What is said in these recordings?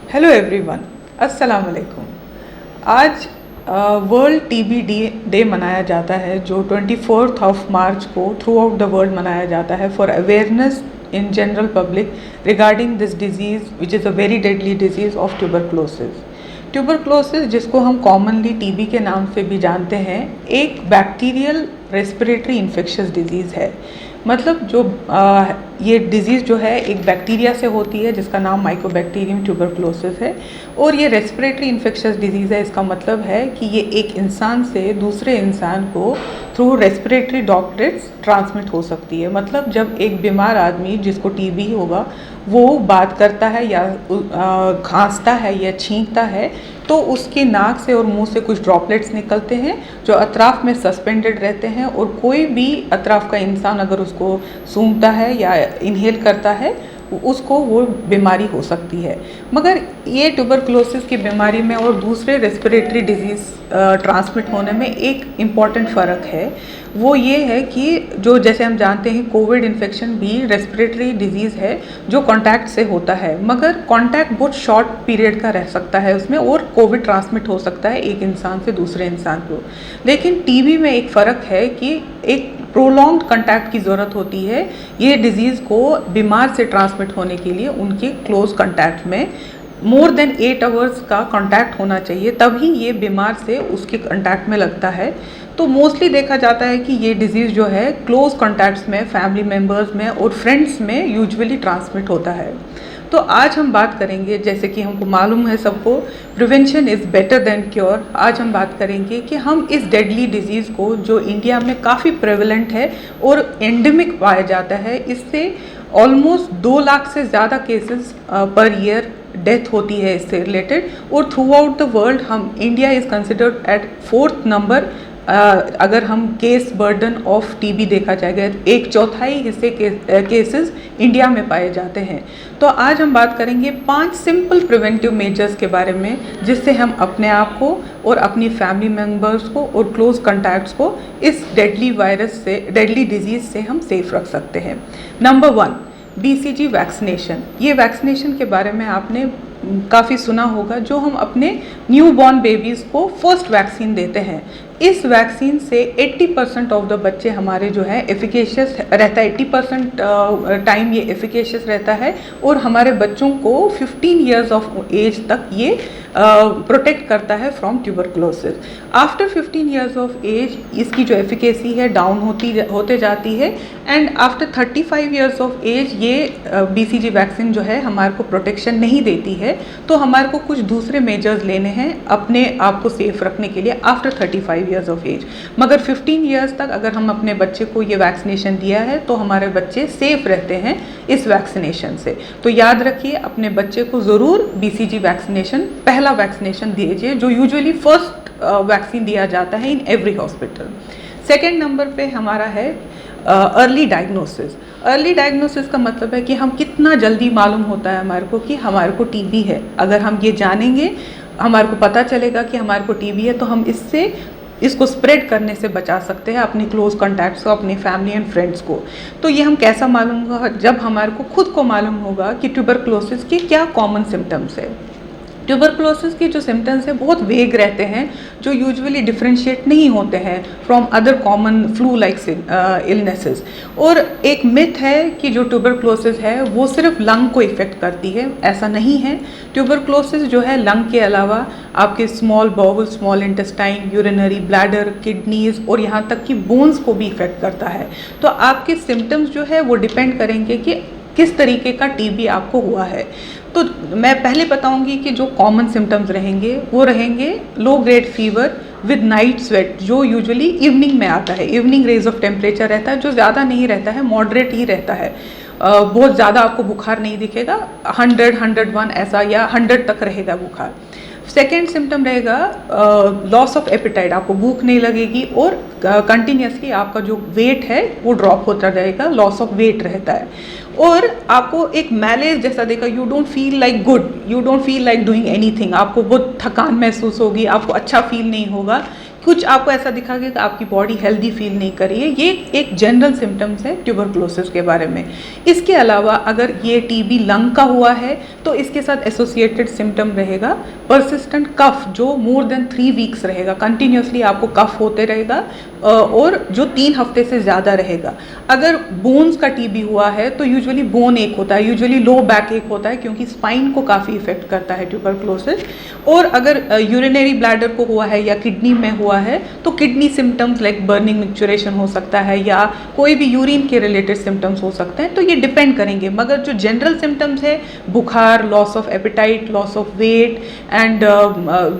Hello everyone, अस्सलाम वालेकुम। आज वर्ल्ड टीबी डे मनाया जाता है जो 24 मार्च को थ्रू आउट द वर्ल्ड मनाया जाता है for awareness in general public regarding this disease which is a very deadly disease of tuberculosis. Tuberculosis, जिसको हम कॉमनली टीबी के नाम से भी जानते हैं, एक बैक्टीरियल रेस्पिरेटरी इन्फेक्शियस डिजीज़ है। मतलब ये डिज़ीज़ जो है एक बैक्टीरिया से होती है जिसका नाम माइकोबैक्टीरियम ट्यूबरक्लोसिस है, और ये रेस्पिरेटरी इन्फेक्शियस डिजीज़ है। इसका मतलब है कि ये एक इंसान से दूसरे इंसान को थ्रू रेस्पिरेटरी ड्रॉपलेट्स ट्रांसमिट हो सकती है। मतलब जब एक बीमार आदमी जिसको टीबी होगा वो बात करता है या खांसता है या छींकता है तो उसकी नाक से और मुंह से कुछ ड्रॉपलेट्स निकलते हैं जो अतराफ में सस्पेंडेड रहते हैं, और कोई भी अतराफ का इंसान अगर उसको सूंघता है या इनहेल करता है उसको वो बीमारी हो सकती है। मगर ये ट्यूबरक्लोसिस की बीमारी में और दूसरे रेस्पिरेटरी डिजीज़ ट्रांसमिट होने में एक इम्पॉर्टेंट फ़र्क है। वो ये है कि जो जैसे हम जानते हैं कोविड इन्फेक्शन भी रेस्पिरेटरी डिजीज़ है जो कांटेक्ट से होता है, मगर कांटेक्ट बहुत शॉर्ट पीरियड का रह सकता है उसमें, और कोविड ट्रांसमिट हो सकता है एक इंसान से दूसरे इंसान को। लेकिन टीबी में एक फ़र्क है कि एक प्रोलॉन्ग्ड कांटेक्ट की ज़रूरत होती है ये डिज़ीज़ को बीमार से ट्रांसमिट होने के लिए। उनके क्लोज कांटेक्ट में मोर देन 8 आवर्स का कांटेक्ट होना चाहिए, तभी ये बीमार से उसके कांटेक्ट में लगता है। तो मोस्टली देखा जाता है कि ये डिज़ीज़ जो है क्लोज कांटेक्ट्स में, फैमिली मेम्बर्स में और फ्रेंड्स में यूजुअली ट्रांसमिट होता है। तो आज हम बात करेंगे, जैसे कि हमको मालूम है सबको, prevention is better than cure. आज हम बात करेंगे कि हम इस डेडली डिज़ीज़ को जो इंडिया में काफ़ी प्रेवलेंट है और एंडेमिक पाया जाता है, इससे ऑलमोस्ट 2 लाख से ज़्यादा केसेस पर ईयर डेथ होती है इससे रिलेटेड, और थ्रू आउट द वर्ल्ड हम India is considered at 4th number. अगर हम केस बर्डन ऑफ टीबी देखा जाएगा, 1/4 हिस्से केसेस इंडिया में पाए जाते हैं। तो आज हम बात करेंगे 5 सिंपल प्रिवेंटिव मेजर्स के बारे में जिससे हम अपने आप को और अपनी फैमिली मेम्बर्स को और क्लोज कॉन्टैक्ट्स को इस डेडली वायरस से, डेडली डिजीज़ से हम सेफ रख सकते हैं। Number 1, BCG vaccination. ये वैक्सीनेशन के बारे में आपने काफ़ी सुना होगा, जो हम अपने न्यू बॉर्न बेबीज़ को फर्स्ट वैक्सीन देते हैं। इस वैक्सीन से 80% ऑफ द बच्चे हमारे जो है एफिकेशियस रहता है, 80% टाइम ये एफिकेशियस रहता है, और हमारे बच्चों को 15 इयर्स ऑफ एज तक ये प्रोटेक्ट करता है from tuberculosis. After 15 years of age इसकी जो एफिकेसी है डाउन होते जाती है, and after 35 years of age ये BCG वैक्सीन जो है हमारे को प्रोटेक्शन नहीं देती है। तो हमारे को कुछ दूसरे मेजर्स लेने हैं अपने आप को सेफ रखने के लिए आफ्टर 35 इयर्स ऑफ एज। मगर 15 इयर्स तक अगर हम अपने बच्चे को ये वैक्सीनेशन दिया है तो हमारे बच्चे सेफ रहते हैं इस वैक्सीनेशन से। तो याद रखिए, अपने बच्चे को ज़रूर BCG वैक्सीनेशन, पहला वैक्सीनेशन दीजिए, जो यूजुअली फर्स्ट वैक्सीन दिया जाता है in every hospital. Second number पे हमारा है अर्ली डायग्नोसिस। अर्ली डायग्नोसिस का मतलब है कि हम कितना जल्दी मालूम होता है हमारे को कि हमारे को टीबी है। अगर हम ये जानेंगे, हमारे को पता चलेगा कि हमारे को टीबी है, तो हम इसको स्प्रेड करने से बचा सकते हैं अपने क्लोज कॉन्टैक्ट्स को, अपनी फैमिली एंड फ्रेंड्स को। तो ये हम कैसा मालूम होगा? जब हमारे को खुद को मालूम होगा कि ट्यूबरक्लोसिस के क्या कॉमन सिम्टम्स है। ट्यूबरक्लोसिस के जो सिम्टम्स हैं बहुत वेग रहते हैं, जो यूजुअली डिफ्रेंशिएट नहीं होते हैं from other common flu like illnesses. और एक मिथ है कि जो ट्यूबरक्लोसिस है वो सिर्फ लंग को इफ़ेक्ट करती है। ऐसा नहीं है। ट्यूबरक्लोसिस जो है लंग के अलावा आपके small bowel, small intestine, urinary bladder, kidneys और यहाँ तक कि बोन्स को भी इफ़ेक्ट करता है। तो आपके सिम्टम्स जो है वो डिपेंड करेंगे कि किस तरीके का टीबी आपको हुआ है। तो मैं पहले बताऊंगी कि जो कॉमन सिम्टम्स रहेंगे वो रहेंगे low grade fever with night sweat, जो यूजुअली इवनिंग में आता है। इवनिंग रेज ऑफ टेम्परेचर रहता है, जो ज़्यादा नहीं रहता है, मॉडरेट ही रहता है। बहुत ज़्यादा आपको बुखार नहीं दिखेगा, 100, 101 ऐसा, या 100 तक रहेगा बुखार। सेकेंड सिम्टम रहेगा लॉस ऑफ एपेटाइट, आपको भूख नहीं लगेगी, और कंटिन्यूसली आपका जो वेट है वो ड्रॉप होता जाएगा, लॉस ऑफ वेट रहता है। और आपको एक मैलेज जैसा देखा, you don't feel like good, you don't feel like doing anything, आपको बहुत थकान महसूस होगी, आपको अच्छा फील नहीं होगा। कुछ आपको ऐसा दिखाएगा कि आपकी बॉडी हेल्दी फील नहीं कर रही है। ये एक जनरल सिम्टम्स है ट्यूबरकुलोसिस के बारे में। इसके अलावा अगर ये टीबी लंग का हुआ है तो इसके साथ एसोसिएटेड सिम्टम रहेगा परसिस्टेंट कफ, जो मोर देन 3 वीक्स रहेगा, कंटिन्यूसली आपको कफ होते रहेगा और जो 3 हफ्ते से ज़्यादा रहेगा। अगर बोन्स का टीबी हुआ है तो यूजुअली बोन एक होता है, यूजुअली लो बैक एक होता है, क्योंकि स्पाइन को काफ़ी इफेक्ट करता है ट्यूबरकुलोसिस। और अगर यूरिनरी ब्लैडर को हुआ है या किडनी में हुआ है तो kidney symptoms like burning micturition हो सकता है या कोई भी यूरिन के रिलेटेड सिम्टम्स हो सकते हैं। तो ये डिपेंड करेंगे, मगर जो जनरल सिम्टम्स है बुखार, loss of appetite, loss of weight and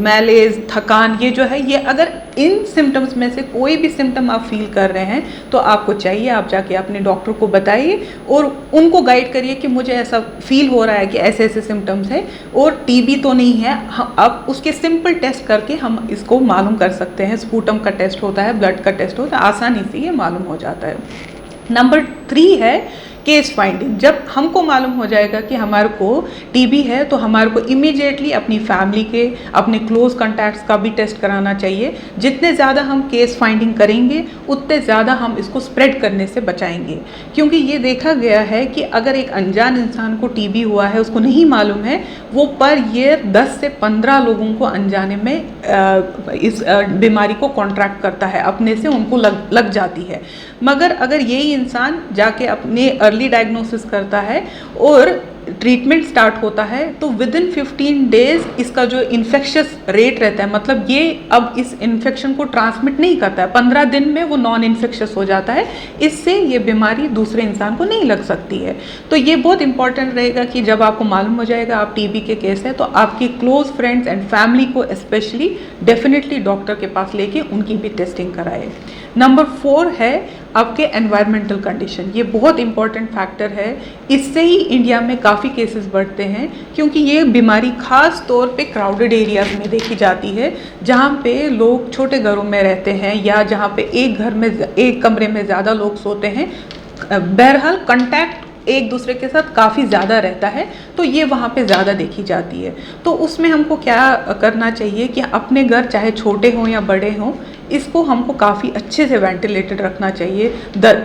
malaise, थकान, ये जो है, ये अगर इन सिम्टम्स में से कोई भी सिम्टम आप फील कर रहे हैं तो आपको चाहिए आप जाके अपने डॉक्टर को बताइए और उनको गाइड करिए कि मुझे ऐसा फील हो रहा है कि ऐसे ऐसे सिम्टम्स है और टीबी तो नहीं है। अब उसके सिंपल टेस्ट करके हम इसको मालूम कर सकते हैं। स्पूटम का टेस्ट होता है, ब्लड का टेस्ट होता है, आसानी से ये मालूम हो जाता है। नंबर 3 है केस फाइंडिंग। जब हमको मालूम हो जाएगा कि हमारे को टीबी है तो हमारे को इमीडिएटली अपनी फैमिली के, अपने क्लोज कॉन्टैक्ट्स का भी टेस्ट कराना चाहिए। जितने ज़्यादा हम केस फाइंडिंग करेंगे उतने ज़्यादा हम इसको स्प्रेड करने से बचाएंगे, क्योंकि ये देखा गया है कि अगर एक अनजान इंसान को टीबी हुआ है, उसको नहीं मालूम है, वो पर ईयर 10 से 15 लोगों को अनजाने में इस बीमारी को कॉन्ट्रैक्ट करता है, अपने से उनको लग जाती है। मगर अगर यही इंसान जाके अपने अर्ली डायग्नोसिस करता है और ट्रीटमेंट स्टार्ट होता है तो विद इन 15 डेज इसका जो इन्फेक्शस रेट रहता है, मतलब ये अब इस इन्फेक्शन को ट्रांसमिट नहीं करता है, 15 दिन में वो नॉन इन्फेक्शस हो जाता है। इससे ये बीमारी दूसरे इंसान को नहीं लग सकती है। तो ये बहुत इंपॉर्टेंट रहेगा कि जब आपको मालूम हो जाएगा आप टीबी के केस है तो आपकी क्लोज फ्रेंड्स एंड फैमिली को स्पेशली डेफिनेटली डॉक्टर के पास लेके उनकी भी टेस्टिंग कराए। नंबर 4 है आपके एनवायरमेंटल कंडीशन। ये बहुत इंपॉर्टेंट फैक्टर है, इससे ही इंडिया में काफ़ी केसेस बढ़ते हैं, क्योंकि ये बीमारी खास तौर पे क्राउडेड एरियाज़ में देखी जाती है, जहाँ पे लोग छोटे घरों में रहते हैं या जहाँ पे एक घर में एक कमरे में ज़्यादा लोग सोते हैं। बहरहाल कंटैक्ट एक दूसरे के साथ काफ़ी ज़्यादा रहता है, तो ये वहाँ पे ज़्यादा देखी जाती है। तो उसमें हमको क्या करना चाहिए कि अपने घर चाहे छोटे हों या बड़े हों, इसको हमको काफ़ी अच्छे से वेंटिलेटेड रखना चाहिए।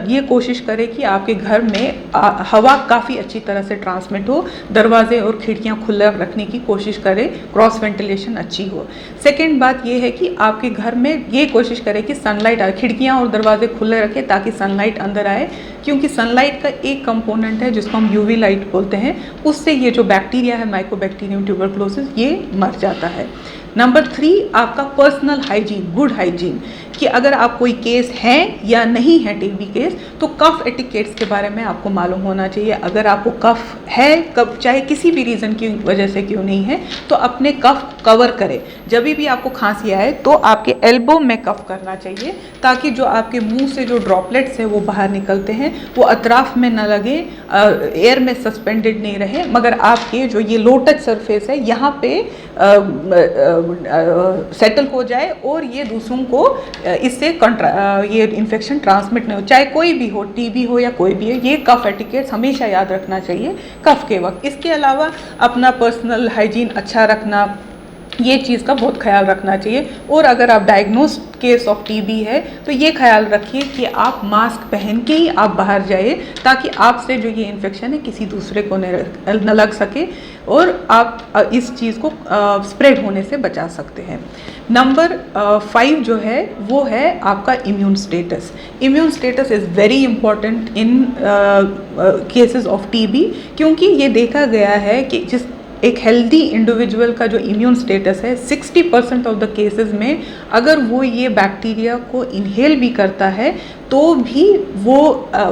ये कोशिश करें कि आपके घर में हवा काफ़ी अच्छी तरह से ट्रांसमिट हो, दरवाजे और खिड़कियाँ खुला रखने की कोशिश करें, क्रॉस वेंटिलेशन अच्छी हो। सेकेंड बात ये है कि आपके घर में ये कोशिश करें कि सनलाइट आए, खिड़कियाँ और दरवाजे खुले रखें ताकि सनलाइट अंदर आए, क्योंकि सनलाइट का एक कंपोनेंट है जिसको हम यूवी लाइट बोलते हैं, उससे ये जो बैक्टीरिया है माइकोबैक्टीरियम ट्यूबरकुलोसिस ये मर जाता है। नंबर 3 आपका पर्सनल हाइजीन, गुड हाइजीन, कि अगर आप कोई केस है या नहीं है टीबी केस, तो कफ एटिकेट्स के बारे में आपको मालूम होना चाहिए। अगर आपको कफ है, कब चाहे किसी भी रीज़न की वजह से क्यों नहीं है, तो अपने कफ कवर करें। जब भी आपको खांसी आए तो आपके एल्बो में कफ करना चाहिए, ताकि जो आपके मुंह से जो ड्रॉपलेट्स हैं वो बाहर निकलते हैं वो अतराफ में न लगे, एयर में सस्पेंडेड नहीं रहे, मगर आपके जो ये लो टच सरफेस है यहाँ पे सेटल हो जाए और ये दूसरों को इससे ये इन्फेक्शन ट्रांसमिट नहीं हो, चाहे कोई भी हो, टीबी हो या कोई भी हो। ये कफ एटिकेट्स हमेशा याद रखना चाहिए कफ के वक्त। इसके अलावा अपना पर्सनल हाइजीन अच्छा रखना, ये चीज़ का बहुत ख्याल रखना चाहिए। और अगर आप डायग्नोज केस ऑफ टीबी है तो ये ख्याल रखिए कि आप मास्क पहन के ही आप बाहर जाइए, ताकि आपसे जो ये इन्फेक्शन है किसी दूसरे को न लग सके और आप इस चीज़ को स्प्रेड होने से बचा सकते हैं। नंबर 5 जो है वो है आपका immune status. Immune status is very important in cases of TB, क्योंकि ये देखा गया है कि जिस एक हेल्दी इंडिविजुअल का जो इम्यून स्टेटस है 60% ऑफ द केसेस में अगर वो ये बैक्टीरिया को इनहेल भी करता है तो भी वो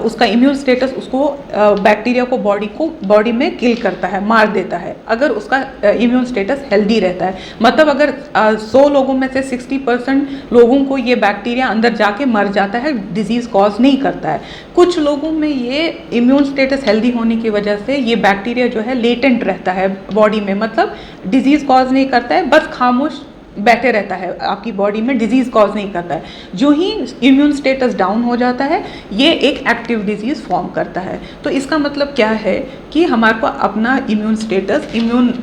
उसका इम्यून स्टेटस उसको बैक्टीरिया को बॉडी में किल करता है, मार देता है, अगर उसका इम्यून स्टेटस हेल्दी रहता है। मतलब अगर 100 लोगों में से 60% लोगों को ये बैक्टीरिया अंदर जाके मर जाता है, डिजीज़ कॉज नहीं करता है। कुछ लोगों में ये इम्यून स्टेटस हेल्दी होने की वजह से ये बैक्टीरिया जो है लेटेंट रहता है बॉडी में, मतलब डिजीज़ कॉज नहीं करता है, बस खामोश बैठे रहता है, आपकी बॉडी में डिजीज़ कॉज नहीं करता है। जो ही इम्यून स्टेटस डाउन हो जाता है ये एक एक्टिव डिजीज़ फॉर्म करता है। तो इसका मतलब क्या है कि हमारे को अपना इम्यून स्टेटस, इम्यून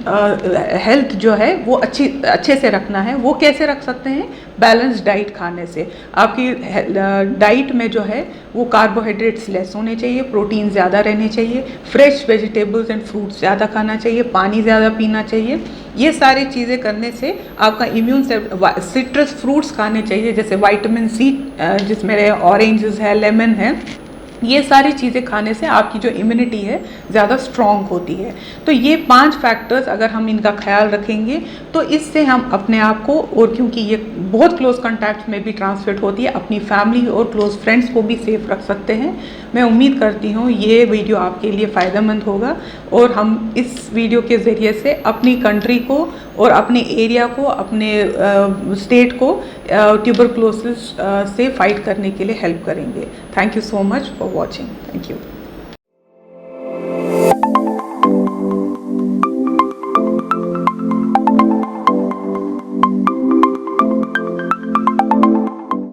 हेल्थ जो है वो अच्छे से रखना है। वो कैसे रख सकते हैं? बैलेंस डाइट खाने से। आपकी डाइट में जो है वो कार्बोहाइड्रेट्स लेस होने चाहिए, प्रोटीन ज़्यादा रहने चाहिए, फ्रेश वेजिटेबल्स एंड फ्रूट्स ज़्यादा खाना चाहिए, पानी ज़्यादा पीना चाहिए। ये सारी चीज़ें करने से आपका इम्यून से, सिट्रस फ्रूट्स खाने चाहिए जैसे विटामिन सी जिसमें ऑरेंजेस है, लेमन है। ये सारी चीज़ें खाने से आपकी जो इम्यूनिटी है ज़्यादा स्ट्रॉन्ग होती है। तो ये 5 फैक्टर्स अगर हम इनका ख्याल रखेंगे तो इससे हम अपने आप को, और क्योंकि ये बहुत क्लोज कॉन्टैक्ट में भी ट्रांसमिट होती है, अपनी फैमिली और क्लोज फ्रेंड्स को भी सेफ रख सकते हैं। मैं उम्मीद करती हूँ ये वीडियो आपके लिए फ़ायदेमंद होगा और हम इस वीडियो के ज़रिए से अपनी कंट्री को और अपने एरिया को, अपने स्टेट को ट्यूबरक्लोसिस से फाइट करने के लिए हेल्प करेंगे। Thank you so much for watching. Thank you.